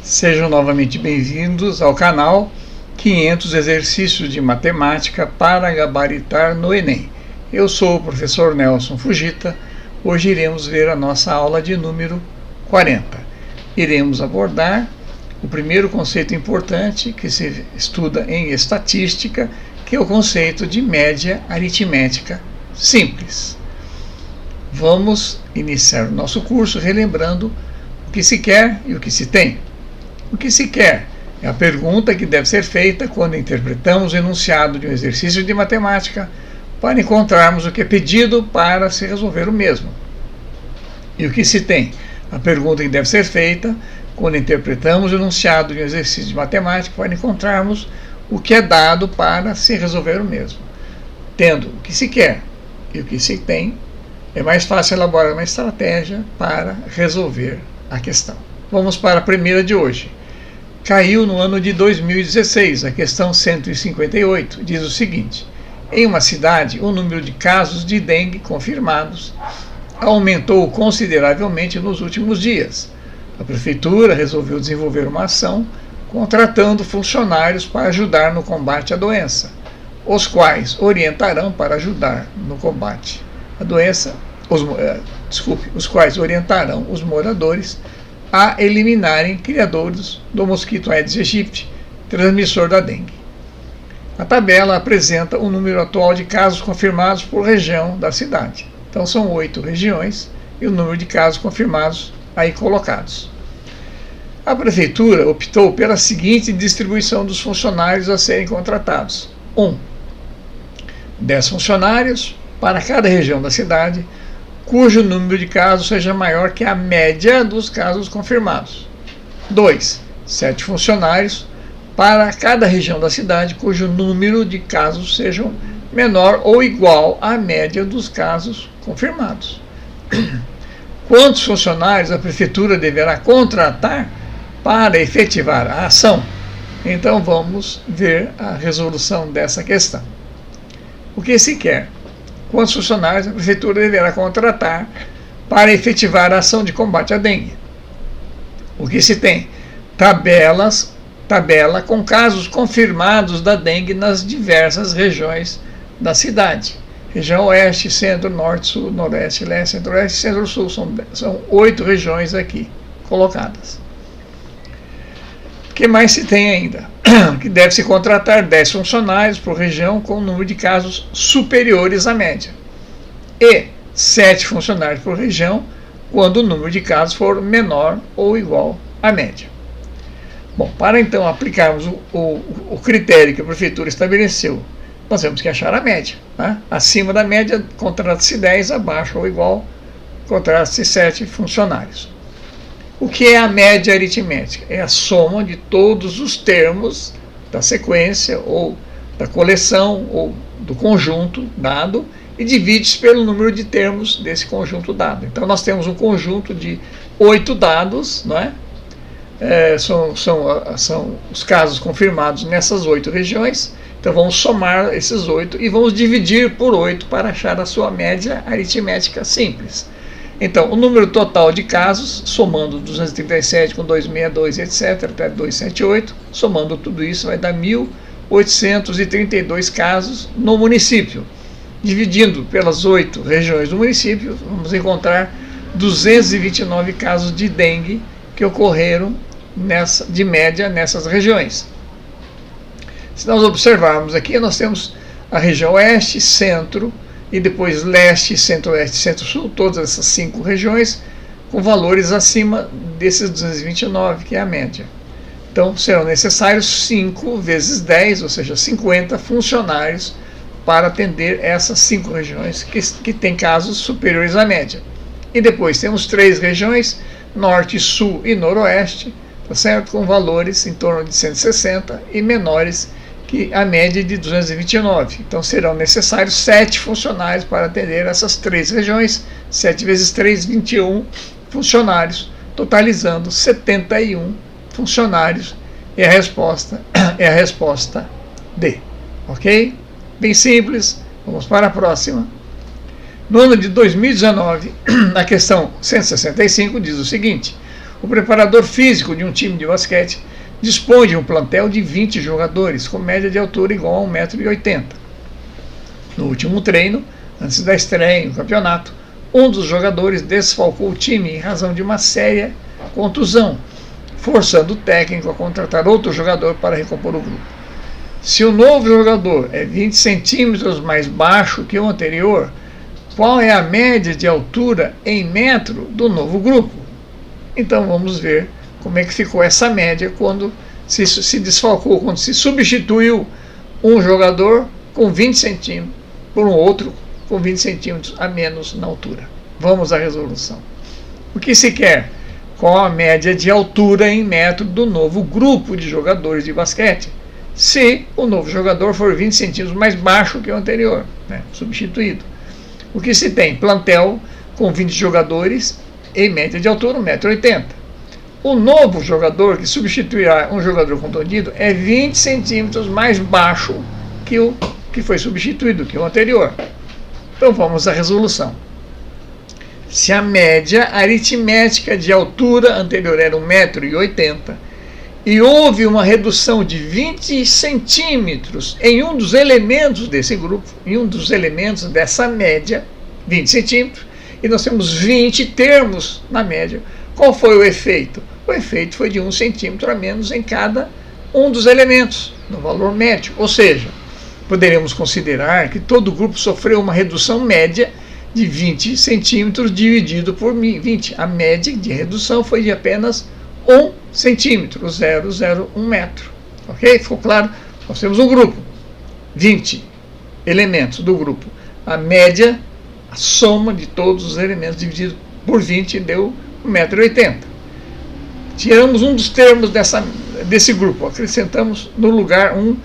Sejam novamente bem-vindos ao canal 500 exercícios de matemática para gabaritar no Enem. Eu sou o professor Nelson Fujita. Hoje iremos ver a nossa aula de número 40. Iremos abordar o primeiro conceito importante que se estuda em estatística, que é o conceito de média aritmética simples. Vamos iniciar o nosso curso relembrando o que se quer e o que se tem. O que se quer é a pergunta que deve ser feita quando interpretamos o enunciado de um exercício de matemática para encontrarmos o que é pedido para se resolver o mesmo. E o que se tem? A pergunta que deve ser feita quando interpretamos o enunciado de um exercício de matemática para encontrarmos o que é dado para se resolver o mesmo. Tendo o que se quer e o que se tem, é mais fácil elaborar uma estratégia para resolver a questão. Vamos para a primeira de hoje. Caiu no ano de 2016, a questão 158 diz o seguinte: em uma cidade, o número de casos de dengue confirmados aumentou consideravelmente nos últimos dias. A prefeitura resolveu desenvolver uma ação contratando funcionários para ajudar no combate à doença, os quais orientarão para ajudar no combate à doença, os quais orientarão os moradores a eliminarem criadores do mosquito Aedes aegypti, transmissor da dengue. A tabela apresenta o número atual de casos confirmados por região da cidade. Então são 8 regiões e o número de casos confirmados aí colocados. A prefeitura optou pela seguinte distribuição dos funcionários a serem contratados: 10 funcionários para cada região da cidade, cujo número de casos seja maior que a média dos casos confirmados. 2. 7 funcionários para cada região da cidade, cujo número de casos sejam menor ou igual à média dos casos confirmados. Quantos funcionários a prefeitura deverá contratar para efetivar a ação? Então vamos ver a resolução dessa questão. O que se quer? Quantos funcionários a prefeitura deverá contratar para efetivar a ação de combate à dengue? O que se tem? Tabela com casos confirmados da dengue nas diversas regiões da cidade. Região Oeste, Centro, Norte, Sul, Noroeste, Leste, Centro-Oeste e Centro-Sul. São 8 regiões aqui colocadas. O que mais se tem ainda? Que deve-se contratar 10 funcionários por região com o número de casos superiores à média. E 7 funcionários por região quando o número de casos for menor ou igual à média. Bom, para então aplicarmos o critério que a prefeitura estabeleceu, nós temos que achar a média. Né? Acima da média, contrata-se 10, abaixo ou igual, contrata-se 7 funcionários. O que é a média aritmética? É a soma de todos os termos da sequência ou da coleção ou do conjunto dado e divide-se pelo número de termos desse conjunto dado. Então nós temos um conjunto de 8 dados, não é? São os casos confirmados nessas 8 regiões. Então vamos somar esses 8 e vamos dividir por 8 para achar a sua média aritmética simples. Então, o número total de casos, somando 237 com 262, etc., até 278, somando tudo isso, vai dar 1.832 casos no município. Dividindo pelas 8 regiões do município, vamos encontrar 229 casos de dengue que ocorreram de média nessas regiões. Se nós observarmos aqui, nós temos a região Oeste, Centro, e depois Leste, Centro-Oeste e Centro-Sul, todas essas 5 regiões, com valores acima desses 229, que é a média. Então, serão necessários 5 vezes 10, ou seja, 50 funcionários para atender essas 5 regiões que têm casos superiores à média. E depois temos 3 regiões, Norte, Sul e Noroeste, tá certo? Com valores em torno de 160 e menores que a média de 229. Então serão necessários 7 funcionários para atender essas 3 regiões. 7 vezes 3, 21 funcionários, totalizando 71 funcionários. E a resposta é a resposta D. Ok? Bem simples. Vamos para a próxima. No ano de 2019, a questão 165 diz o seguinte: O preparador físico de um time de basquete dispõe de um plantel de 20 jogadores, com média de altura igual a 1,80 m. No último treino, antes da estreia no campeonato, um dos jogadores desfalcou o time em razão de uma séria contusão, forçando o técnico a contratar outro jogador para recompor o grupo. Se o novo jogador é 20 centímetros mais baixo que o anterior, qual é a média de altura em metro do novo grupo? Então vamos ver como é que ficou essa média quando se desfalcou, quando se substituiu um jogador com 20 centímetros por um outro com 20 centímetros a menos na altura. Vamos à resolução. O que se quer? Qual a média de altura em metro do novo grupo de jogadores de basquete, se o novo jogador for 20 centímetros mais baixo que o anterior, né, substituído. O que se tem? Plantel com 20 jogadores em média de altura 1,80 m. O novo jogador que substituirá um jogador contundido é 20 centímetros mais baixo que o que foi substituído, que o anterior. Então vamos à resolução. Se a média aritmética de altura anterior era 1,80 m e houve uma redução de 20 centímetros em um dos elementos desse grupo, em um dos elementos dessa média, 20 centímetros, e nós temos 20 termos na média, qual foi o efeito? O efeito foi de 1 centímetro a menos em cada um dos elementos, no valor médio. Ou seja, poderíamos considerar que todo o grupo sofreu uma redução média de 20 centímetros dividido por 20. A média de redução foi de apenas 1 centímetro, 0,01 metro. Ok? Ficou claro? Nós temos um grupo, 20 elementos do grupo. A média, a soma de todos os elementos dividido por 20 deu 1,80 m. Tiramos um dos termos desse grupo, acrescentamos no lugar um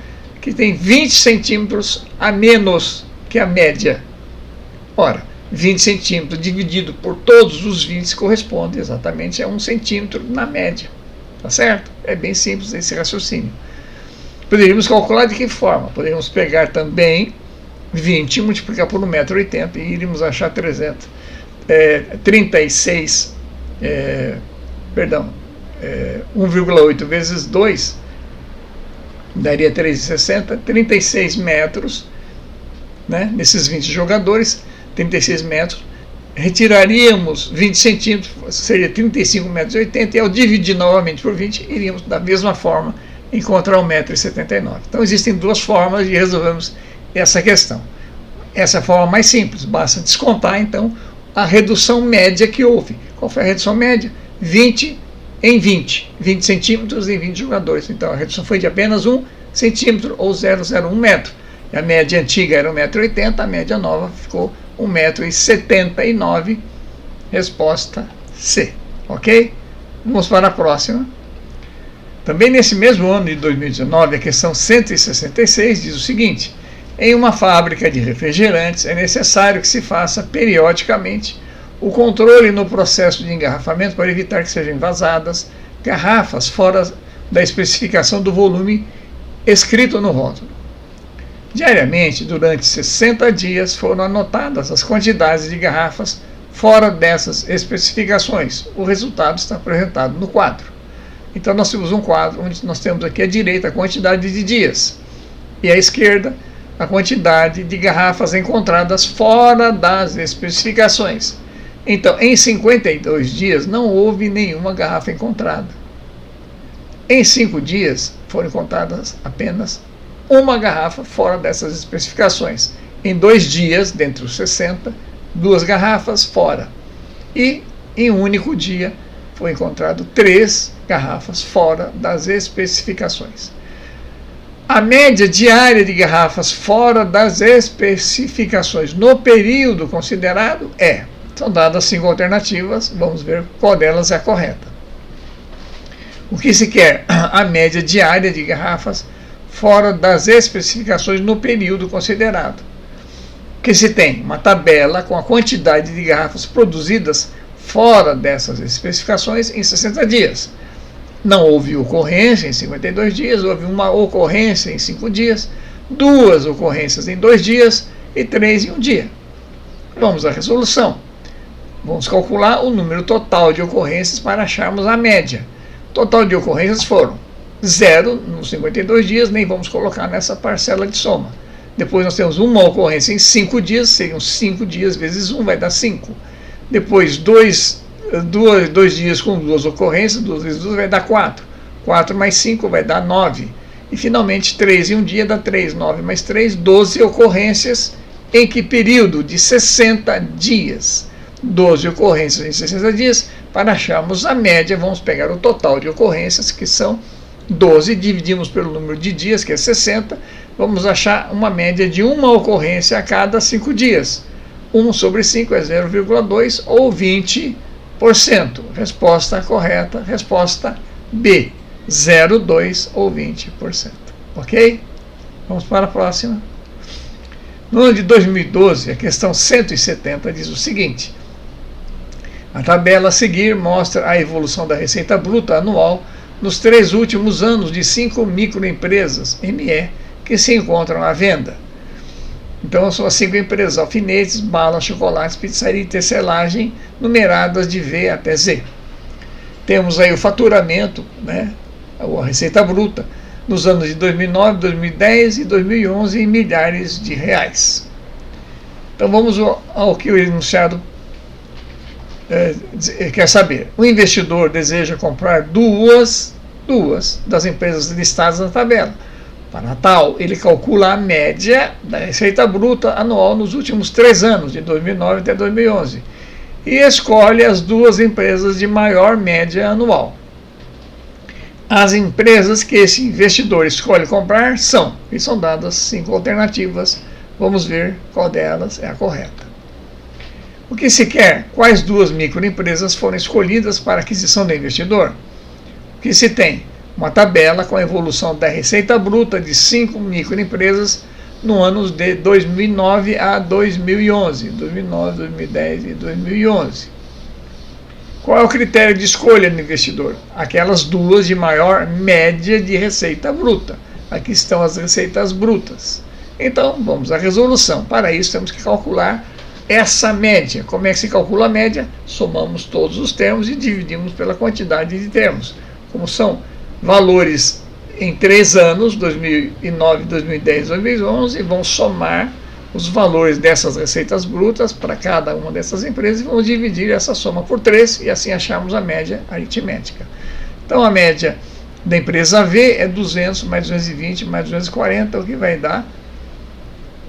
que tem 20 centímetros a menos que a média. Ora, 20 centímetros dividido por todos os 20 corresponde exatamente a 1 centímetro na média. Tá certo? É bem simples esse raciocínio. Poderíamos calcular de que forma? Poderíamos pegar também 20 e multiplicar por 1,80 m e iríamos achar 1,8 vezes 2 daria 3,60, 36 metros, né? Nesses 20 jogadores, 36 metros, retiraríamos 20 centímetros, seria 35,80 metros, e ao dividir novamente por 20, iríamos da mesma forma encontrar 1,79 m. Então existem duas formas de resolvermos essa questão. Essa é a forma mais simples, basta descontar então a redução média que houve. Qual foi a redução média? 20 em 20 centímetros em 20 jogadores. Então a redução foi de apenas 1 centímetro ou 0,01 metro. A média antiga era 1,80 m, a média nova ficou 1,79 m. Resposta C. Ok? Vamos para a próxima. Também nesse mesmo ano de 2019, a questão 166 diz o seguinte: em uma fábrica de refrigerantes é necessário que se faça periodicamente o controle no processo de engarrafamento para evitar que sejam envasadas garrafas fora da especificação do volume escrito no rótulo. Diariamente, durante 60 dias, foram anotadas as quantidades de garrafas fora dessas especificações. O resultado está apresentado no quadro. Então nós temos um quadro onde nós temos aqui à direita a quantidade de dias e à esquerda a quantidade de garrafas encontradas fora das especificações. Então, em 52 dias não houve nenhuma garrafa encontrada. Em 5 dias foram encontradas apenas uma garrafa fora dessas especificações. Em 2 dias, dentre os 60, 2 garrafas fora. E em um único dia foi encontrado 3 garrafas fora das especificações. A média diária de garrafas fora das especificações no período considerado são dadas 5 alternativas, vamos ver qual delas é a correta. O que se quer? A média diária de garrafas fora das especificações no período considerado. O que se tem? Uma tabela com a quantidade de garrafas produzidas fora dessas especificações em 60 dias. Não houve ocorrência em 52 dias, houve uma ocorrência em 5 dias, 2 ocorrências em 2 dias e 3 em 1 dia. Vamos à resolução. Vamos calcular o número total de ocorrências para acharmos a média. Total de ocorrências foram 0 nos 52 dias, nem vamos colocar nessa parcela de soma. Depois nós temos uma ocorrência em 5 dias, seriam 5 dias vezes 1 vai dar 5. Depois 2 dias com 2 ocorrências, 2 vezes 2 vai dar 4. 4 mais 5 vai dar 9. E finalmente 3 em um dia dá 3. 9 mais 3, 12 ocorrências. Em que período? De 60 dias. 12 ocorrências em 60 dias. Para acharmos a média, vamos pegar o total de ocorrências, que são 12, dividimos pelo número de dias, que é 60. Vamos achar uma média de uma ocorrência a cada 5 dias. 1 sobre 5 é 0,2 ou 20%. Resposta correta, resposta B. 0,2 ou 20%. Ok? Vamos para a próxima. No ano de 2012, a questão 170 diz o seguinte: a tabela a seguir mostra a evolução da receita bruta anual nos 3 últimos anos de 5 microempresas, ME, que se encontram à venda. Então, são as 5 empresas: alfinetes, balas, chocolates, pizzaria e tecelagem, numeradas de V até Z. Temos aí o faturamento, né, a receita bruta, nos anos de 2009, 2010 e 2011 em milhares de reais. Então vamos ao que o enunciado quer saber. O investidor deseja comprar duas das empresas listadas na tabela. Para tal, ele calcula a média da receita bruta anual nos últimos 3 anos, de 2009 até 2011, e escolhe as 2 empresas de maior média anual. As empresas que esse investidor escolhe comprar são, e são dadas 5 alternativas, vamos ver qual delas é a correta. O que se quer? Quais 2 microempresas foram escolhidas para a aquisição do investidor? O que se tem? Uma tabela com a evolução da receita bruta de 5 microempresas no ano de 2009 a 2011, 2009, 2010 e 2011. Qual é o critério de escolha do investidor? Aquelas 2 de maior média de receita bruta. Aqui estão as receitas brutas. Então, vamos à resolução. Para isso, temos que calcular essa média. Como é que se calcula a média? Somamos todos os termos e dividimos pela quantidade de termos. Como são valores em 3 anos, 2009, 2010, 2011, e vamos somar os valores dessas receitas brutas para cada uma dessas empresas e vamos dividir essa soma por 3 e assim achamos a média aritmética. Então a média da empresa V é 200 mais 220 mais 240, o que vai dar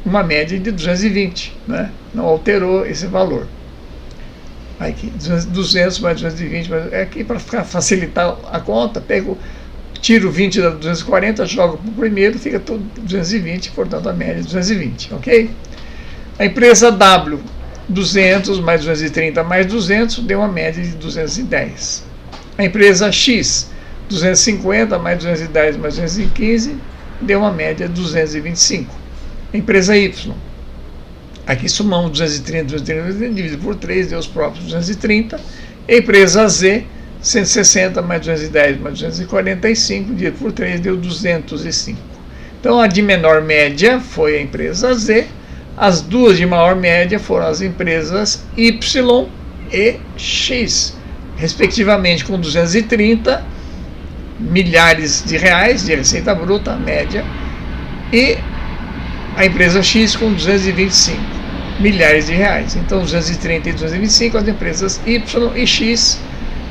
uma média de 220, né? Não alterou esse valor. Aqui, 200 mais 220, aqui para facilitar a conta, tiro 20 da 240, jogo para o primeiro, fica tudo 220, portanto a média é 220, ok? A empresa W, 200 mais 230 mais 200, deu uma média de 210. A empresa X, 250 mais 210 mais 215, deu uma média de 225. A empresa Y, aqui somamos 230, dividido por 3, deu os próprios 230. A empresa Z, 160 mais 210 mais 245, dividido por 3, deu 205. Então, a de menor média foi a empresa Z, as 2 de maior média foram as empresas Y e X, respectivamente com 230 milhares de reais de receita bruta média e a empresa X com 225 milhares de reais. Então, 230 e 225 as empresas Y e X.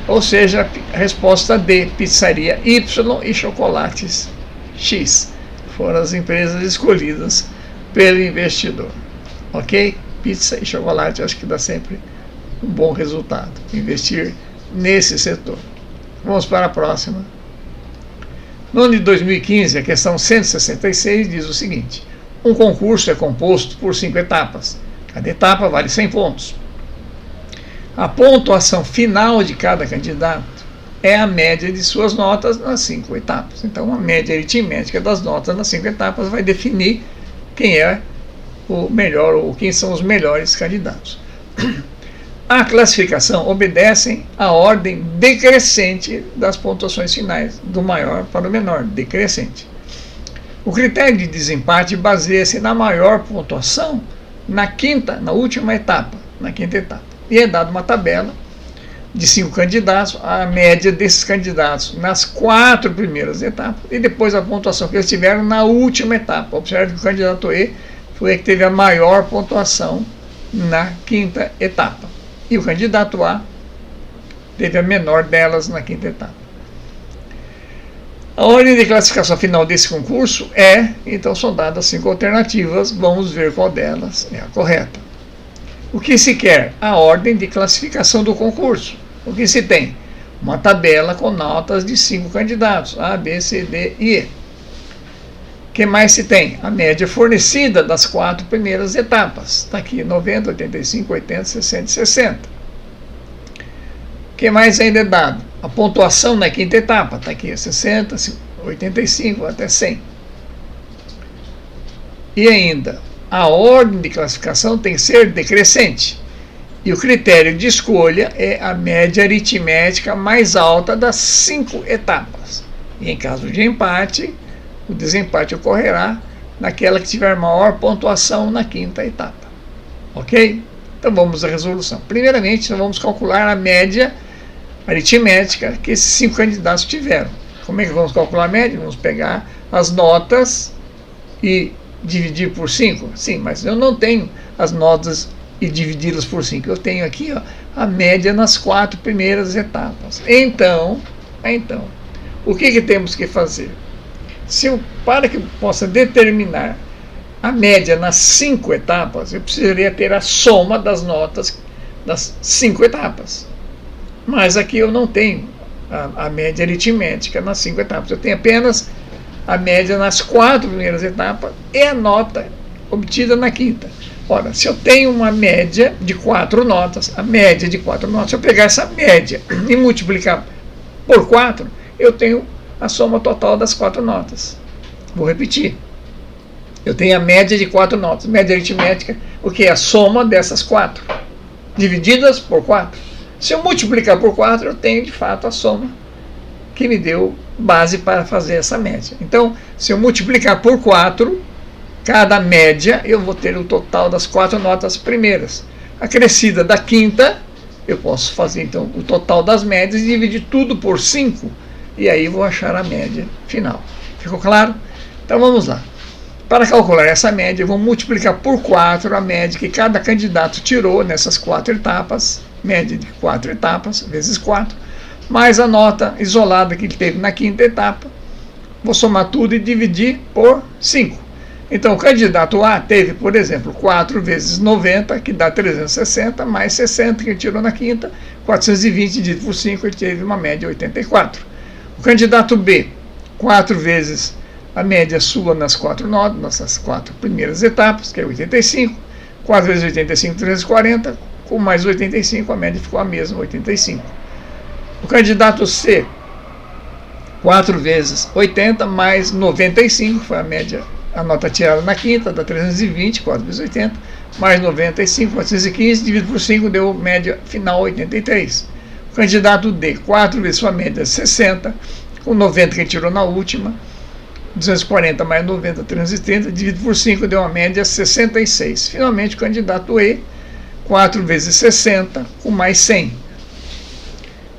Ou seja, a resposta D, pizzaria Y e chocolates X, foram as empresas escolhidas pelo investidor. Ok? Pizza e chocolate, acho que dá sempre um bom resultado, investir nesse setor. Vamos para a próxima. No ano de 2015, a questão 166 diz o seguinte: um concurso é composto por 5 etapas. Cada etapa vale 100 pontos. A pontuação final de cada candidato é a média de suas notas nas 5 etapas. Então, a média aritmética das notas nas 5 etapas vai definir quem é o melhor ou quem são os melhores candidatos. A classificação obedece à ordem decrescente das pontuações finais, do maior para o menor, decrescente. O critério de desempate baseia-se na maior pontuação na última etapa, na quinta etapa. E é dada uma tabela de 5 candidatos, a média desses candidatos nas 4 primeiras etapas e depois a pontuação que eles tiveram na última etapa. Observe que o candidato E foi o que teve a maior pontuação na 5ª etapa e o candidato A teve a menor delas na 5ª etapa. A ordem de classificação final desse concurso então são dadas 5 alternativas, vamos ver qual delas é a correta. O que se quer? A ordem de classificação do concurso. O que se tem? Uma tabela com notas de 5 candidatos, A, B, C, D e E. O que mais se tem? A média fornecida das 4 primeiras etapas. Está aqui 90, 85, 80, 60 e 60. O que mais ainda é dado? A pontuação na 5ª etapa. Está aqui 60, 85 até 100. E ainda, a ordem de classificação tem que ser decrescente. E o critério de escolha é a média aritmética mais alta das 5 etapas. E em caso de empate, o desempate ocorrerá naquela que tiver maior pontuação na 5ª etapa. Ok? Então vamos à resolução. Primeiramente, nós vamos calcular a média aritmética que esses 5 candidatos tiveram. Como é que vamos calcular a média? Vamos pegar as notas e dividir por 5? Sim, mas eu não tenho as notas e dividi-las por 5. Eu tenho aqui a média nas 4 primeiras etapas. Então, o que temos que fazer? Para que eu possa determinar a média nas 5 etapas, eu precisaria ter a soma das notas das 5 etapas. Mas aqui eu não tenho a média aritmética nas 5 etapas. Eu tenho apenas a média nas 4 primeiras etapas e a nota obtida na 5ª. Ora, se eu tenho uma média de 4 notas, se eu pegar essa média e multiplicar por 4, eu tenho a soma total das 4 notas. Vou repetir. Eu tenho a média de 4 notas. Média aritmética, o que é a soma dessas 4, divididas por 4. Se eu multiplicar por 4, eu tenho de fato a soma que me deu base para fazer essa média. Então, se eu multiplicar por 4, cada média, eu vou ter o total das 4 notas primeiras. Acrescida da 5ª, eu posso fazer então o total das médias e dividir tudo por 5, e aí vou achar a média final. Ficou claro? Então vamos lá. Para calcular essa média, eu vou multiplicar por 4 a média que cada candidato tirou nessas 4 etapas, média de 4 etapas, vezes 4, mais a nota isolada que ele teve na 5ª etapa. Vou somar tudo e dividir por 5. Então, o candidato A teve, por exemplo, 4 vezes 90, que dá 360, mais 60, que ele tirou na 5ª, 420 dividido por 5, ele teve uma média de 84. O candidato B, 4 vezes a média sua nas 4 notas, nessas 4 primeiras etapas, que é 85, 4 vezes 85, 340, com mais 85, a média ficou a mesma, 85. O candidato C, 4 vezes 80 mais 95, foi a média, a nota tirada na 5ª, dá 320, 4 vezes 80, mais 95, 415, dividido por 5, deu média final 83. O candidato D, 4 vezes sua média 60, com 90 que ele tirou na última, 240 mais 90, 330, dividido por 5, deu uma média 66. Finalmente, o candidato E, 4 vezes 60, com mais 100.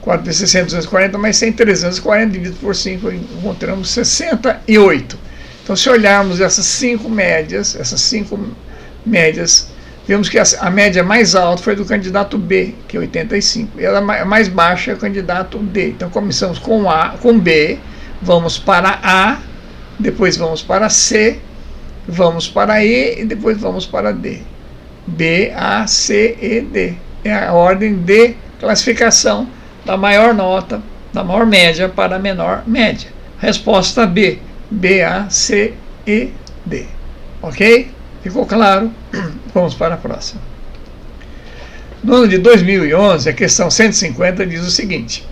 4 vezes 60, 240, mais 100, 340, dividido por 5, encontramos 68. Então, se olharmos essas 5 médias, vemos que a média mais alta foi do candidato B, que é 85. E a mais baixa é o candidato D. Então, começamos com B, vamos para A, depois vamos para C, vamos para E e depois vamos para D. B, A, C, E, D. É a ordem de classificação da maior nota, da maior média para a menor média. Resposta B, B, A, C, E, D. Ok? Ficou claro? Vamos para a próxima. No ano de 2011, a questão 150 diz o seguinte: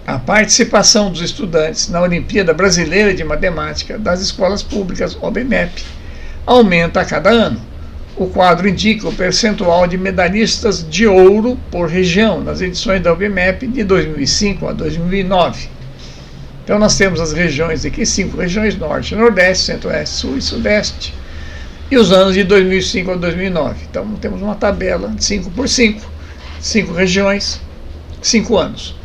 a participação dos estudantes na Olimpíada Brasileira de Matemática das Escolas Públicas, OBMEP, aumenta a cada ano. O quadro indica o percentual de medalhistas de ouro por região nas edições da OBMEP de 2005 a 2009. Então nós temos as regiões aqui, 5 regiões: Norte, Nordeste, Centro-Oeste, Sul e Sudeste, e os anos de 2005 a 2009. Então temos uma tabela de 5 por 5, 5 regiões, 5 anos.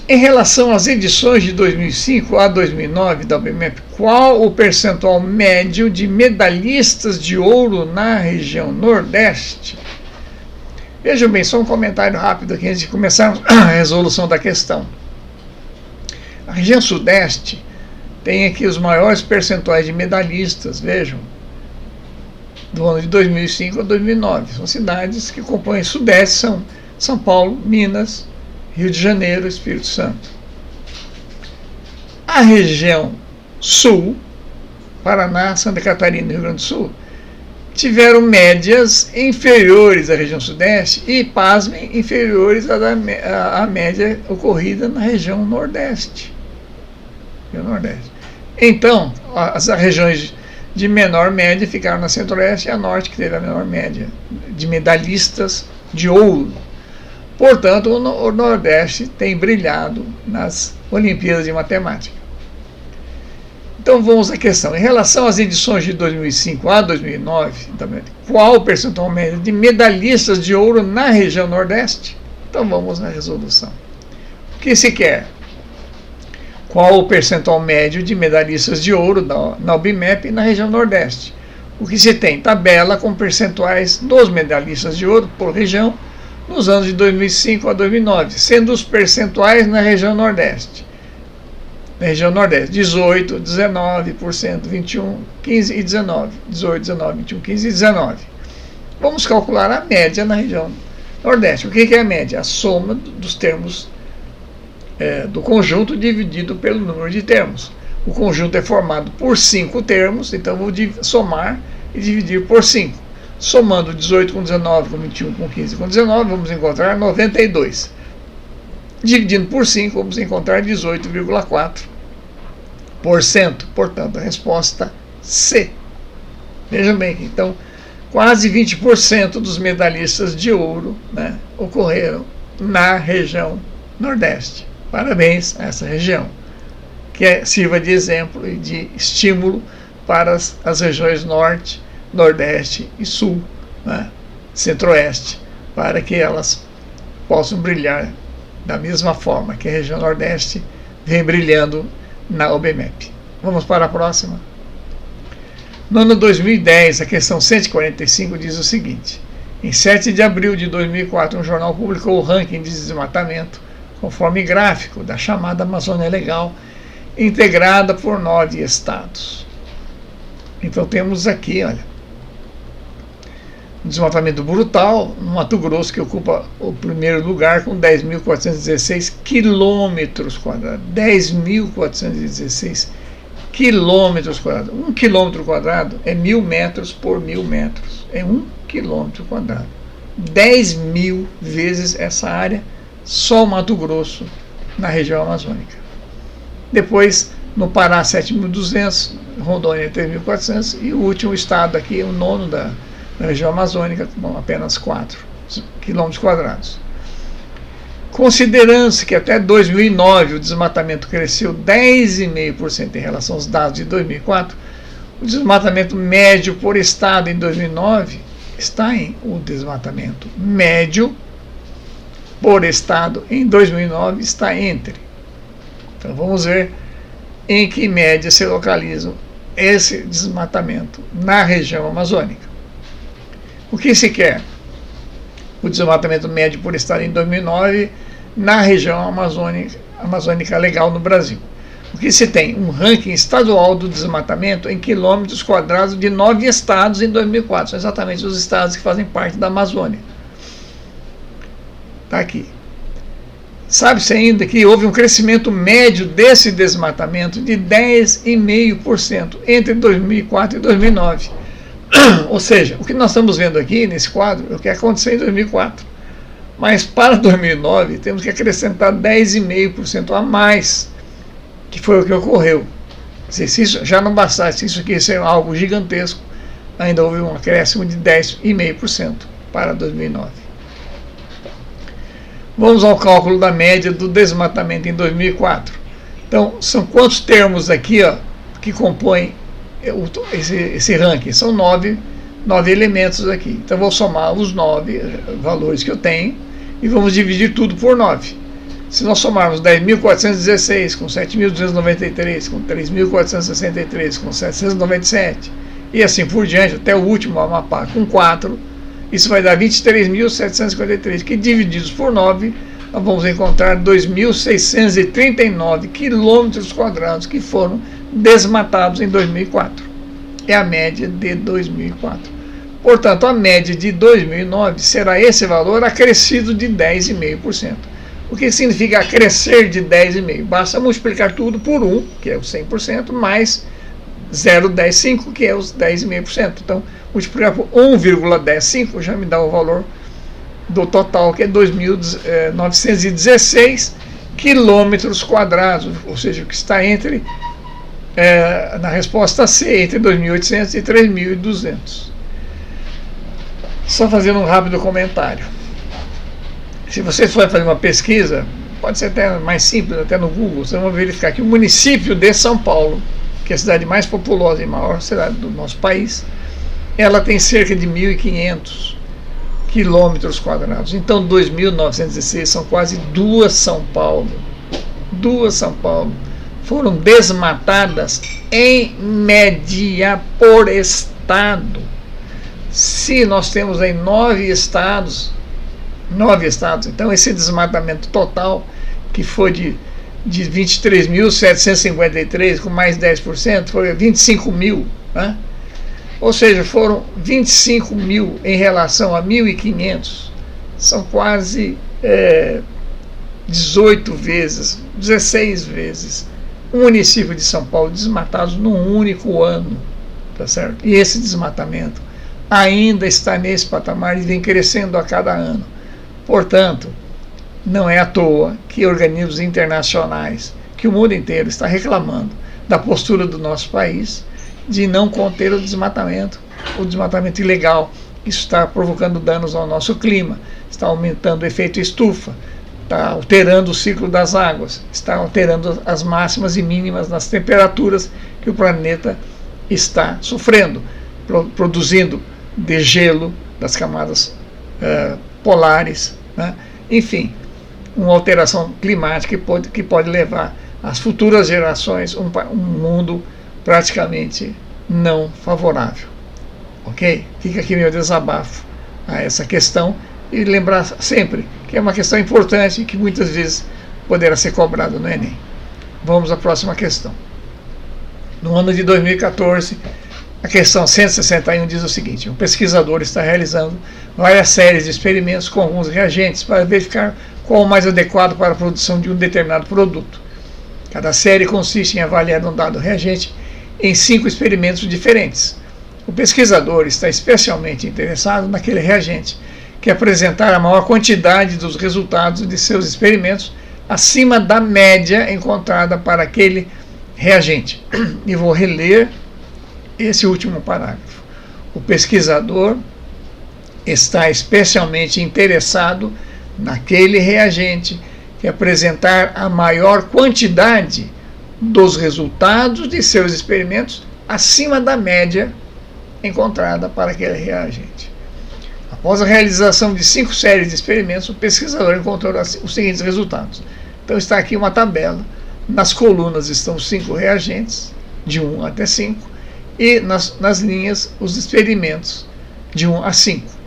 Em relação às edições de 2005 a 2009 da OBMEP, qual o percentual médio de medalhistas de ouro na região Nordeste? Vejam bem, só um comentário rápido aqui antes de começarmos a resolução da questão. A região Sudeste tem aqui os maiores percentuais de medalhistas, vejam, do ano de 2005 a 2009. São cidades que compõem o Sudeste, são São Paulo, Minas, Rio de Janeiro, Espírito Santo. A região Sul, Paraná, Santa Catarina e Rio Grande do Sul, tiveram médias inferiores à região Sudeste e, pasmem, inferiores à média ocorrida na região Nordeste. Então, as regiões de menor média ficaram na Centro-Oeste e a Norte, que teve a menor média de medalhistas de ouro. Portanto, o Nordeste tem brilhado nas Olimpíadas de Matemática. Então vamos à questão. Em relação às edições de 2005 a 2009, qual o percentual médio de medalhistas de ouro na região Nordeste? Então vamos na resolução. O que se quer? Qual o percentual médio de medalhistas de ouro na OBMEP na região Nordeste? O que se tem? Tabela com percentuais dos medalhistas de ouro por região nos anos de 2005 a 2009, sendo os percentuais na região Nordeste. Na região Nordeste, 18, 19%, 21, 15 e 19. 18, 19, 21, 15 e 19. Vamos calcular a média na região Nordeste. O que é a média? A soma dos termos do conjunto dividido pelo número de termos. O conjunto é formado por 5 termos, então vou somar e dividir por 5. Somando 18 com 19, com 21, com 15 com 19, vamos encontrar 92. Dividindo por 5, vamos encontrar 18,4%. Portanto, a resposta C. Vejam bem, então, quase 20% dos medalhistas de ouro, né, ocorreram na região Nordeste. Parabéns a essa região, que sirva de exemplo e de estímulo para as regiões Norte, Nordeste e Sul, né, Centro-Oeste, para que elas possam brilhar da mesma forma que a região Nordeste vem brilhando na OBMEP. Vamos para a próxima. No ano 2010, a questão 145 diz o seguinte: em 7 de abril de 2004, um jornal publicou o ranking de desmatamento conforme gráfico da chamada Amazônia Legal, integrada por 9 estados. Então temos aqui, olha, um desmatamento brutal no Mato Grosso, que ocupa o primeiro lugar com 10.416 quilômetros quadrados. 10.416 quilômetros quadrados. 1 quilômetro quadrado é 1.000 metros por 1.000 metros. É 1 quilômetro quadrado. 10.000 vezes essa área, só o Mato Grosso, na região amazônica. Depois, no Pará, 7.200, Rondônia, 3.400, e o último estado aqui, o nono da região amazônica, com apenas 4 quilômetros quadrados. Considerando-se que até 2009 o desmatamento cresceu 10,5% em relação aos dados de 2004, o desmatamento médio por estado em 2009 está em o desmatamento médio por estado em 2009 está entre. Então vamos ver em que média se localiza esse desmatamento na região amazônica. O que se quer? O desmatamento médio por estado em 2009 na região amazônica legal no Brasil. O que se tem? Um ranking estadual do desmatamento em quilômetros quadrados de 9 estados em 2004. São exatamente os estados que fazem parte da Amazônia. Está aqui. Sabe-se ainda que houve um crescimento médio desse desmatamento de 10,5% entre 2004 e 2009. Ou seja, o que nós estamos vendo aqui nesse quadro é o que aconteceu em 2004. Mas para 2009 temos que acrescentar 10,5% a mais, que foi o que ocorreu. Se isso já não bastasse, isso aqui ser algo gigantesco, ainda houve um acréscimo de 10,5% para 2009. Vamos ao cálculo da média do desmatamento em 2004. Então, são quantos termos aqui, ó, que compõem esse ranking? São 9 9 elementos aqui. Então vou somar os 9 valores que eu tenho e vamos dividir tudo por 9. Se nós somarmos 10.416 com 7.293, com 3.463, com 797 e assim por diante, até o último Amapá com 4, isso vai dar 23.753, que divididos por 9, nós vamos encontrar 2.639 quilômetros quadrados que foram desmatados em 2004. É a média de 2004. Portanto, a média de 2009 será esse valor acrescido de 10,5%. O que significa acrescer de 10,5%? Basta multiplicar tudo por 1, que é o 100%, mais 0,105, que é os 10,5%. Então, multiplicar por 1,105 já me dá o valor do total, que é 2.916 quilômetros quadrados, ou seja, o que está entre, na resposta C, entre 2.800 e 3.200. Só fazendo um rápido comentário. Se você for fazer uma pesquisa, pode ser até mais simples, até no Google, você vai verificar que o município de São Paulo, que é a cidade mais populosa e maior cidade do nosso país, ela tem cerca de 1.500 quilômetros quadrados. Então, 2.916 são quase 2 São Paulo. 2 São Paulo foram desmatadas em média por estado. Se nós temos aí 9 estados, então esse desmatamento total, que foi de 23.753 com mais 10%, foi 25 mil, né? Ou seja, foram 25 mil em relação a 1.500, são quase 18 vezes, 16 vezes o município de São Paulo desmatados num único ano, tá certo? E esse desmatamento ainda está nesse patamar e vem crescendo a cada ano. Portanto, não é à toa que organismos internacionais, que o mundo inteiro está reclamando da postura do nosso país de não conter o desmatamento ilegal. Isso está provocando danos ao nosso clima, está aumentando o efeito estufa, está alterando o ciclo das águas, está alterando as máximas e mínimas nas temperaturas que o planeta está sofrendo, produzindo degelo das camadas polares, né? Enfim, uma alteração climática que pode levar às futuras gerações um mundo praticamente não favorável. Ok? Fica aqui meu desabafo a essa questão e lembrar sempre que é uma questão importante e que muitas vezes poderá ser cobrada no Enem. Vamos à próxima questão. No ano de 2014, a questão 161 diz o seguinte: um pesquisador está realizando várias séries de experimentos com alguns reagentes para verificar qual o mais adequado para a produção de um determinado produto. Cada série consiste em avaliar um dado reagente em 5 experimentos diferentes. O pesquisador está especialmente interessado naquele reagente que apresentar a maior quantidade dos resultados de seus experimentos acima da média encontrada para aquele reagente. E vou reler esse último parágrafo. O pesquisador está especialmente interessado naquele reagente que apresentar a maior quantidade dos resultados de seus experimentos acima da média encontrada para aquele reagente. Após a realização de 5 séries de experimentos, o pesquisador encontrou os seguintes resultados. Então está aqui uma tabela. Nas colunas estão 5 reagentes, de 1 até 5, e nas linhas os experimentos, de 1 a 5.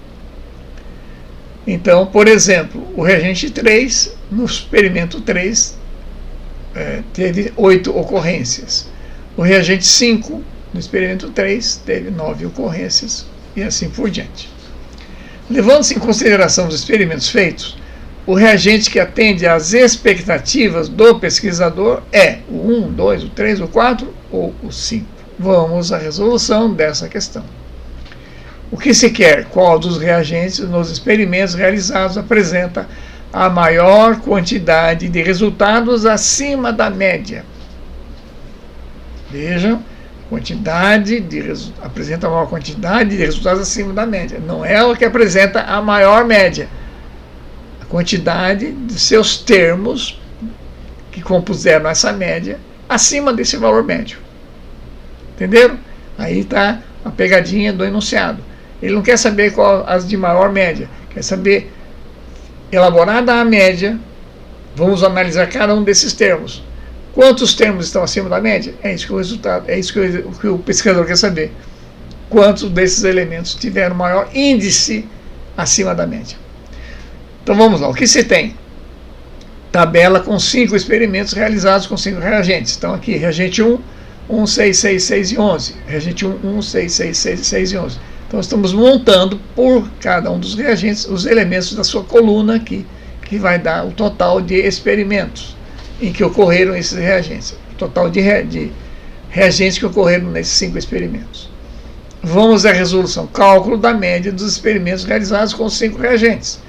Então, por exemplo, o reagente 3, no experimento 3, teve 8 ocorrências. O reagente 5, no experimento 3, teve 9 ocorrências, e assim por diante. Levando-se em consideração os experimentos feitos, o reagente que atende às expectativas do pesquisador é o 1, 2, o 3, o 4 ou o 5. Vamos à resolução dessa questão. O que se quer? Qual dos reagentes nos experimentos realizados apresenta a maior quantidade de resultados acima da média? Vejam, apresenta a maior quantidade de resultados acima da média. Não é o que apresenta a maior média. A quantidade de seus termos que compuseram essa média acima desse valor médio. Entenderam? Aí está a pegadinha do enunciado. Ele não quer saber qual as de maior média, quer saber, elaborada a média, vamos analisar cada um desses termos. Quantos termos estão acima da média? É isso que o resultado, é isso que o pesquisador quer saber. Quantos desses elementos tiveram maior índice acima da média? Então vamos lá, o que se tem? Tabela com 5 experimentos realizados com 5 reagentes. Então aqui, reagente 1, 1, 6, 6, 6 e 11. Reagente 1, 1, 6, 6, 6, 6 e 11. Então estamos montando por cada um dos reagentes os elementos da sua coluna aqui, que vai dar o total de experimentos em que ocorreram esses reagentes. O total de reagentes que ocorreram nesses 5 experimentos. Vamos à resolução, cálculo da média dos experimentos realizados com os 5 reagentes.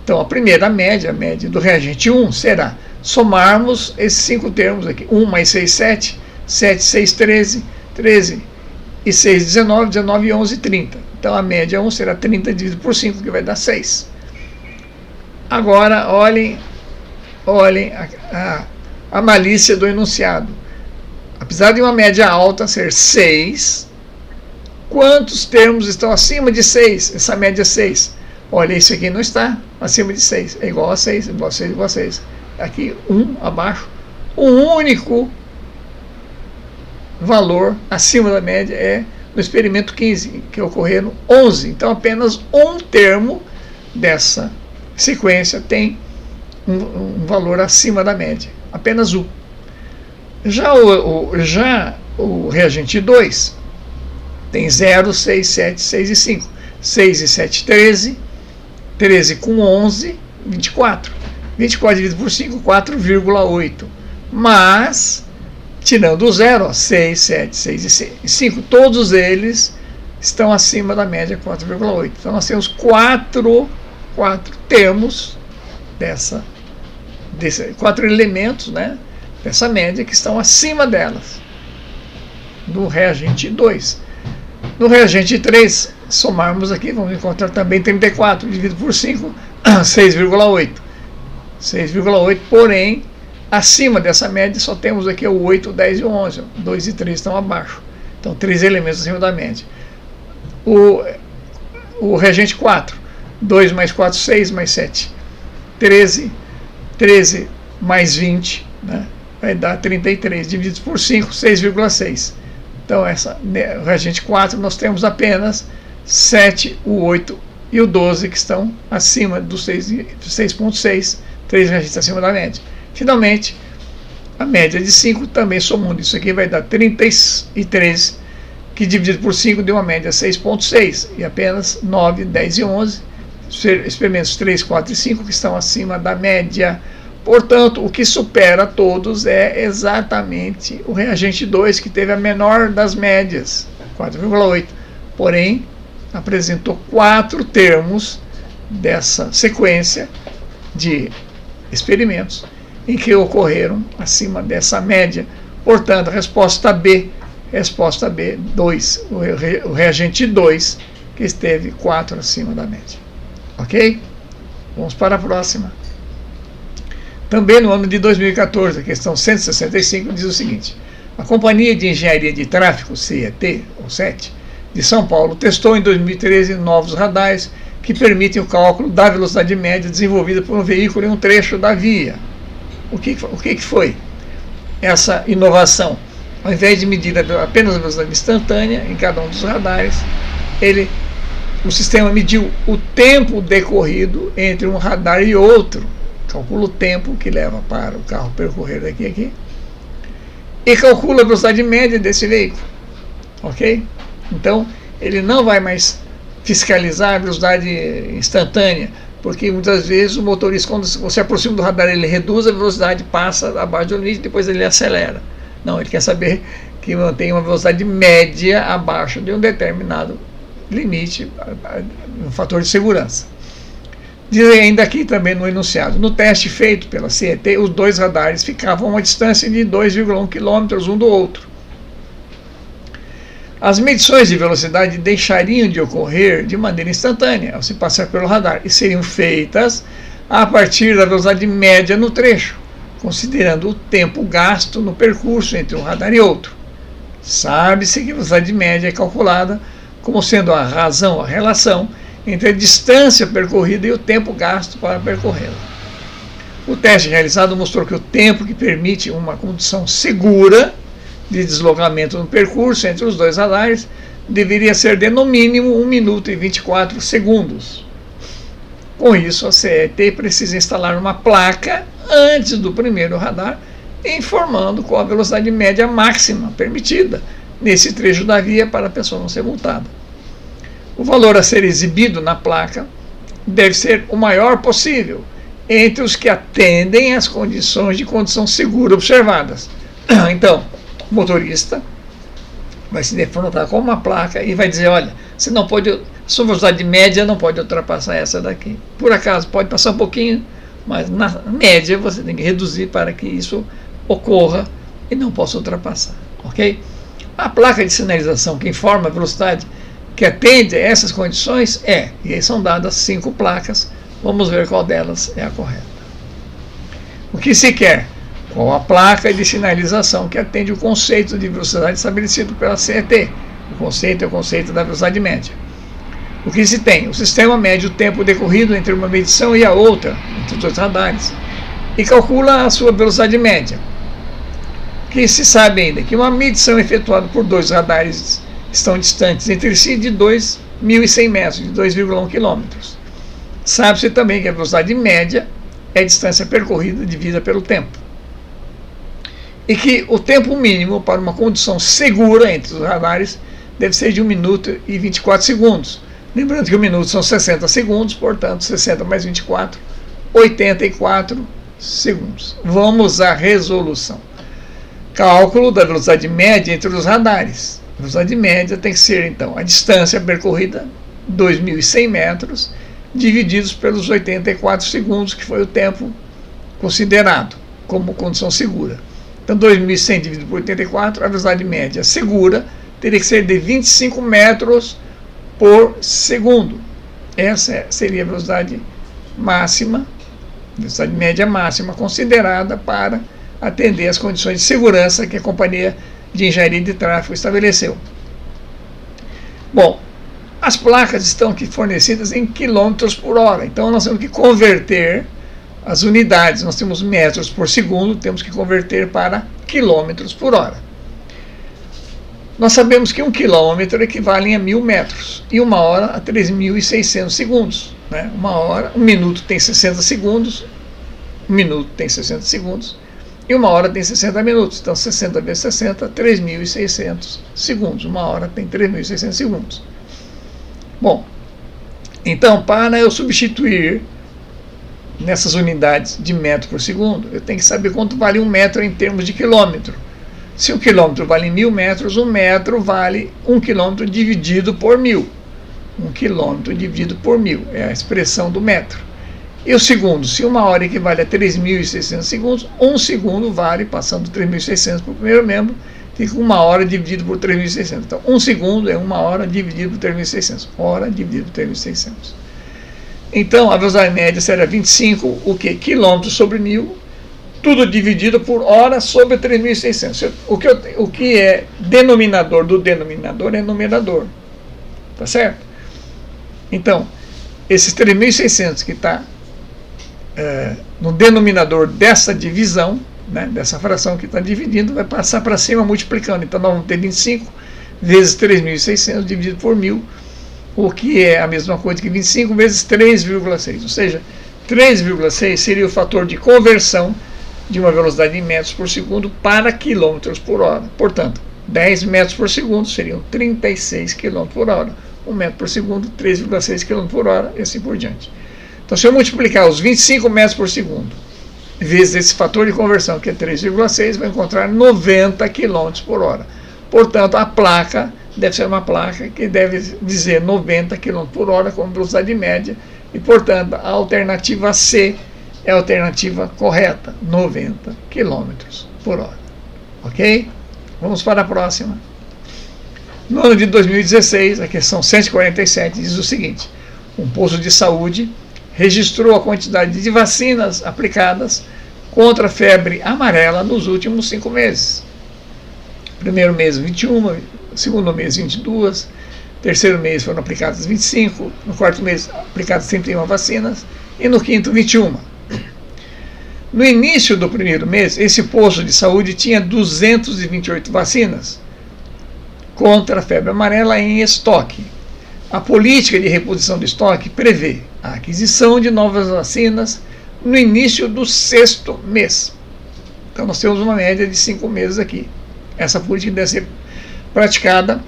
Então, a primeira média, a média do reagente 1, será somarmos esses 5 termos aqui. 1 mais 6, 7, 7, 6, 13, 13 e 6, 19, 19 e 11, 30. Então, a média 1 será 30 dividido por 5, que vai dar 6. Agora, olhem a malícia do enunciado. Apesar de uma média alta ser 6, quantos termos estão acima de 6? Essa média é 6. Olha, isso aqui não está acima de 6. É igual a 6, igual a 6, igual a 6. Aqui, 1 abaixo. O único valor acima da média é no experimento 15, que ocorreram 11. Então, apenas um termo dessa sequência tem um valor acima da média. Apenas um. Já o reagente 2 tem 0, 6, 7, 6 e 5. 6 e 7, 13. 13 com 11, 24. 24 dividido por 5, 4,8. Mas, tirando o 0, 6, 7, 6 e 5, todos eles estão acima da média 4,8. Então, nós temos 4 termos quatro elementos, né, dessa média que estão acima delas, do reagente 2. No reagente 3, somarmos aqui, vamos encontrar também 34, dividido por 5, 6,8. 6,8, porém, acima dessa média só temos aqui o 8, 10 e o 11. 2 e 3 estão abaixo. Então, 3 elementos acima da média. O reagente 4, 2 mais 4, 6 mais 7. 13 mais 20, né, vai dar 33, dividido por 5, 6,6. Então, o reagente 4, nós temos apenas 7, o 8 e o 12 que estão acima do 6,6, 3 reagentes acima da média. Finalmente, a média de 5 também somando isso aqui vai dar 33, que dividido por 5 deu uma média 6,6, e apenas 9, 10 e 11, experimentos 3, 4 e 5 que estão acima da média. Portanto, o que supera todos é exatamente o reagente 2, que teve a menor das médias, 4,8. Porém, apresentou 4 termos dessa sequência de experimentos em que ocorreram acima dessa média. Portanto, resposta B, 2, o reagente 2, que esteve 4 acima da média. Ok? Vamos para a próxima. Também no ano de 2014, a questão 165 diz o seguinte: a Companhia de Engenharia de Tráfego, CET, ou CET, de São Paulo, testou em 2013 novos radares que permitem o cálculo da velocidade média desenvolvida por um veículo em um trecho da via. O que foi essa inovação? Ao invés de medir apenas a velocidade instantânea em cada um dos radares, o sistema mediu o tempo decorrido entre um radar e outro. Calcula o tempo que leva para o carro percorrer daqui a aqui e calcula a velocidade média desse veículo. Ok? Então, ele não vai mais fiscalizar a velocidade instantânea, porque muitas vezes o motorista, quando você aproxima do radar, ele reduz a velocidade, passa abaixo do limite, depois ele acelera. Não, ele quer saber que mantém uma velocidade média abaixo de um determinado limite, um fator de segurança. Dizem ainda aqui também no enunciado: no teste feito pela CET, os 2 radares ficavam a uma distância de 2,1 km um do outro. As medições de velocidade deixariam de ocorrer de maneira instantânea ao se passar pelo radar e seriam feitas a partir da velocidade média no trecho, considerando o tempo gasto no percurso entre um radar e outro. Sabe-se que a velocidade média é calculada como sendo a razão, a relação entre a distância percorrida e o tempo gasto para percorrê-la. O teste realizado mostrou que o tempo que permite uma condição segura de deslocamento no percurso entre os dois radares deveria ser de no mínimo 1 minuto e 24 segundos. Com isso, a CET precisa instalar uma placa antes do primeiro radar, informando qual a velocidade média máxima permitida nesse trecho da via para a pessoa não ser multada. O valor a ser exibido na placa deve ser o maior possível entre os que atendem às condições de condição segura observadas. Então, o motorista vai se defrontar com uma placa e vai dizer, olha, você não pode, a sua velocidade média não pode ultrapassar essa daqui. Por acaso, pode passar um pouquinho, mas na média você tem que reduzir para que isso ocorra e não possa ultrapassar, ok? A placa de sinalização que informa a velocidade que atende a essas condições e aí são dadas 5 placas, vamos ver qual delas é a correta. O que se quer? Qual a placa de sinalização que atende o conceito de velocidade estabelecido pela CET? O conceito é o conceito da velocidade média. O que se tem? O sistema mede o tempo decorrido entre uma medição e a outra, entre os dois radares, e calcula a sua velocidade média. O que se sabe ainda? Que uma medição efetuada por dois radares estão distantes entre si de 2.100 metros, de 2,1 km. Sabe-se também que a velocidade média é a distância percorrida dividida pelo tempo. E que o tempo mínimo para uma condição segura entre os radares deve ser de 1 minuto e 24 segundos. Lembrando que 1 minuto são 60 segundos, portanto, 60 mais 24, 84 segundos. Vamos à resolução. Cálculo da velocidade média entre os radares. A velocidade média tem que ser, então, a distância percorrida, 2.100 metros, divididos pelos 84 segundos, que foi o tempo considerado como condição segura. Então, 2.100 dividido por 84, a velocidade média segura teria que ser de 25 metros por segundo. Essa seria a velocidade máxima, velocidade média máxima considerada para atender às condições de segurança que a Companhia de Engenharia de Tráfego estabeleceu. Bom, as placas estão aqui fornecidas em quilômetros por hora, então nós temos que converter as unidades, nós temos metros por segundo, temos que converter para quilômetros por hora. Nós sabemos que 1 quilômetro equivale a 1.000 metros e 1 hora a 3.600 segundos. Né? 1 minuto tem 60 segundos, 1 minuto tem 60 segundos e 1 hora tem 60 minutos. Então 60 vezes 60, 3.600 segundos. 1 hora tem 3.600 segundos. Bom, então para eu substituir nessas unidades de metro por segundo, eu tenho que saber quanto vale 1 metro em termos de quilômetro. Se 1 quilômetro vale 1.000 metros, 1 metro vale 1 quilômetro dividido por 1.000. 1 quilômetro dividido por 1.000 é a expressão do metro. E o segundo, se 1 hora equivale a 3.600 segundos, 1 segundo vale, passando 3.600 para o primeiro membro, fica 1 hora dividido por 3.600. Então, 1 segundo é 1 hora dividido por 3.600. Hora dividido por 3.600. Então, a velocidade média será 25, o que? Quilômetros sobre 1.000, tudo dividido por hora sobre 3.600. O que é denominador do denominador é numerador. Tá certo? Então, esses 3.600 que está no denominador dessa divisão, né, dessa fração que está dividindo, vai passar para cima multiplicando. Então, nós vamos ter 25 vezes 3.600 dividido por 1.000, o que é a mesma coisa que 25 vezes 3,6. Ou seja, 3,6 seria o fator de conversão de uma velocidade em metros por segundo para quilômetros por hora. Portanto, 10 metros por segundo seriam 36 km por hora. 1 metro por segundo, 3,6 km por hora, e assim por diante. Então, se eu multiplicar os 25 metros por segundo vezes esse fator de conversão, que é 3,6, vai encontrar 90 km por hora. Portanto, a placa deve ser uma placa que deve dizer 90 km por hora como velocidade média, e, portanto, a alternativa C é a alternativa correta, 90 km por hora. Ok? Vamos para a próxima. No ano de 2016, a questão 147 diz o seguinte: um posto de saúde registrou a quantidade de vacinas aplicadas contra a febre amarela nos últimos 5 meses. Primeiro mês 21, segundo mês 22, terceiro mês foram aplicadas 25, no quarto mês aplicadas 31 vacinas e no quinto 21. No início do primeiro mês, esse posto de saúde tinha 228 vacinas contra a febre amarela em estoque. A política de reposição de estoque prevê a aquisição de novas vacinas no início do sexto mês. Então nós temos uma média de 5 meses aqui. Essa política deve ser praticada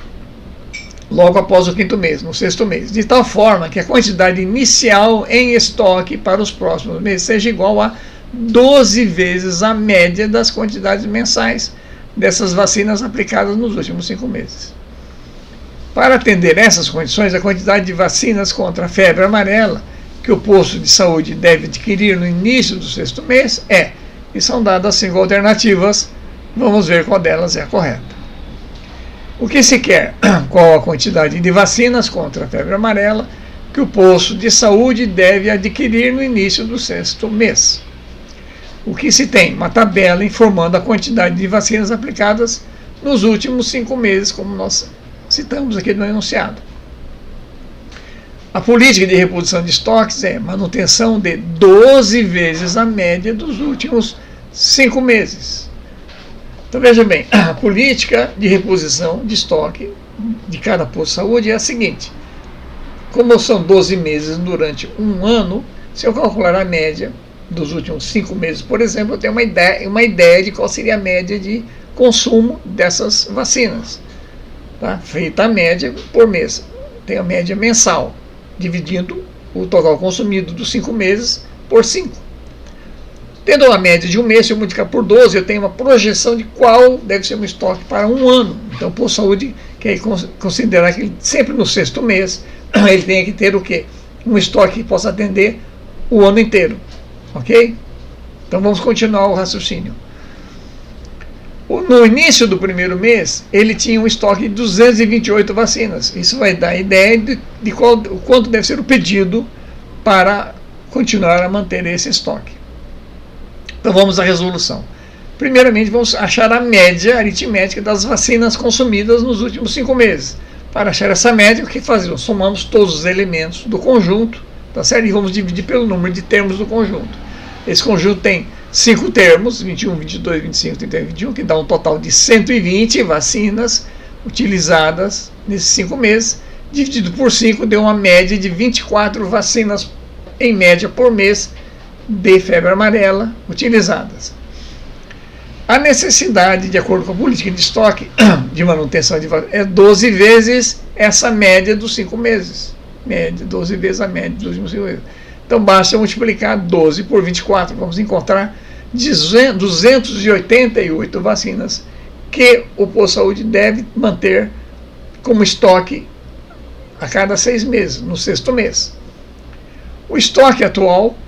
logo após o quinto mês, no sexto mês, de tal forma que a quantidade inicial em estoque para os próximos meses seja igual a 12 vezes a média das quantidades mensais dessas vacinas aplicadas nos últimos 5 meses. Para atender essas condições, a quantidade de vacinas contra a febre amarela que o posto de saúde deve adquirir no início do sexto mês e são dadas 5 alternativas, vamos ver qual delas é a correta. O que se quer? Qual a quantidade de vacinas contra a febre amarela que o posto de saúde deve adquirir no início do sexto mês? O que se tem? Uma tabela informando a quantidade de vacinas aplicadas nos últimos 5 meses, como nós citamos aqui no enunciado. A política de reposição de estoques é manutenção de 12 vezes a média dos últimos 5 meses. Então veja bem, a política de reposição de estoque de cada posto de saúde é a seguinte: como são 12 meses durante um ano, se eu calcular a média dos últimos 5 meses, por exemplo, eu tenho uma ideia de qual seria a média de consumo dessas vacinas. Tá? Feita a média por mês. Tem a média mensal, dividindo o total consumido dos 5 meses por 5. Tendo a média de um mês, se eu multiplicar por 12, eu tenho uma projeção de qual deve ser um estoque para um ano. Então, por saúde, quer considerar que sempre no sexto mês, ele tem que ter o quê? Um estoque que possa atender o ano inteiro. Ok? Então, vamos continuar o raciocínio. No início do primeiro mês, ele tinha um estoque de 228 vacinas. Isso vai dar a ideia de o quanto deve ser o pedido para continuar a manter esse estoque. Então vamos à resolução. Primeiramente, vamos achar a média aritmética das vacinas consumidas nos últimos 5 meses. Para achar essa média, o que fazemos? Somamos todos os elementos do conjunto, tá certo? E vamos dividir pelo número de termos do conjunto. Esse conjunto tem 5 termos, 21, 22, 25, 31 e 21, que dá um total de 120 vacinas utilizadas nesses 5 meses. Dividido por 5, deu uma média de 24 vacinas, em média, por mês, de febre amarela utilizadas. A necessidade, de acordo com a política de estoque de manutenção de vacinas, é 12 vezes essa média dos 5 meses. 12 vezes a média dos últimos 5 meses. Então basta multiplicar 12 por 24, vamos encontrar 288 vacinas que o posto de saúde deve manter como estoque a cada 6 meses, no sexto mês. O estoque atual,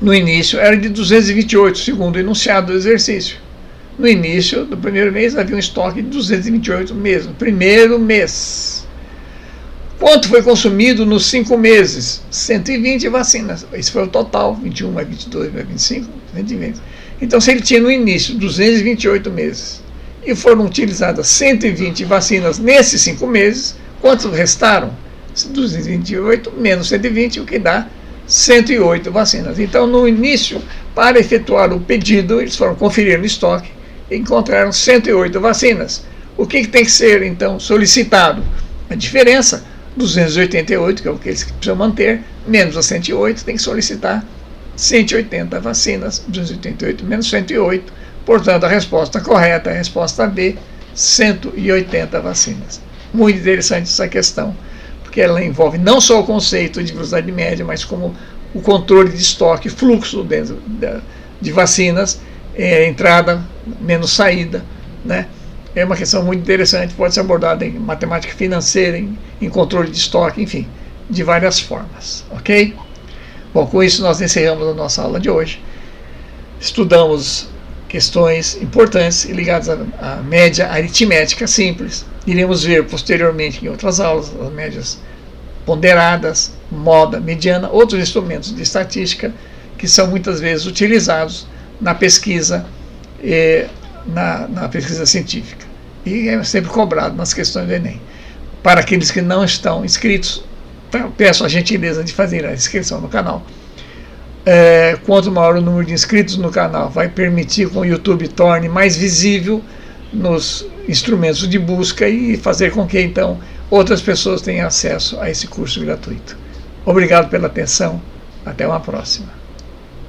no início, era de 228, segundo o enunciado do exercício. No início do primeiro mês havia um estoque de 228 mesmo, primeiro mês. Quanto foi consumido nos 5 meses? 120 vacinas. Esse foi o total, 21 mais 22 mais 25, 120. Então, se ele tinha no início 228 meses e foram utilizadas 120 vacinas nesses 5 meses, quantos restaram? 228 menos 120, o que dá 108 vacinas. Então, no início, para efetuar o pedido, eles foram conferir no estoque e encontraram 108 vacinas. O que tem que ser, então, solicitado? A diferença, 288, que é o que eles precisam manter, menos a 108, tem que solicitar 180 vacinas, 288 menos 108, portanto a resposta correta é a resposta B, 180 vacinas. Muito interessante essa questão, porque ela envolve não só o conceito de velocidade média, mas como o controle de estoque, fluxo dentro de vacinas, entrada menos saída, né? É uma questão muito interessante, pode ser abordada em matemática financeira, em controle de estoque, enfim, de várias formas, ok? Bom, com isso nós encerramos a nossa aula de hoje. Estudamos questões importantes ligadas à média aritmética simples. Iremos ver posteriormente em outras aulas as médias ponderadas, moda, mediana, outros instrumentos de estatística que são muitas vezes utilizados na pesquisa na pesquisa científica, e é sempre cobrado nas questões do Enem. Para aqueles que não estão inscritos, peço a gentileza de fazer a inscrição no canal. Quanto maior o número de inscritos no canal, vai permitir que o YouTube torne mais visível nos instrumentos de busca e fazer com que então outras pessoas tenham acesso a esse curso gratuito. Obrigado pela atenção, até uma próxima.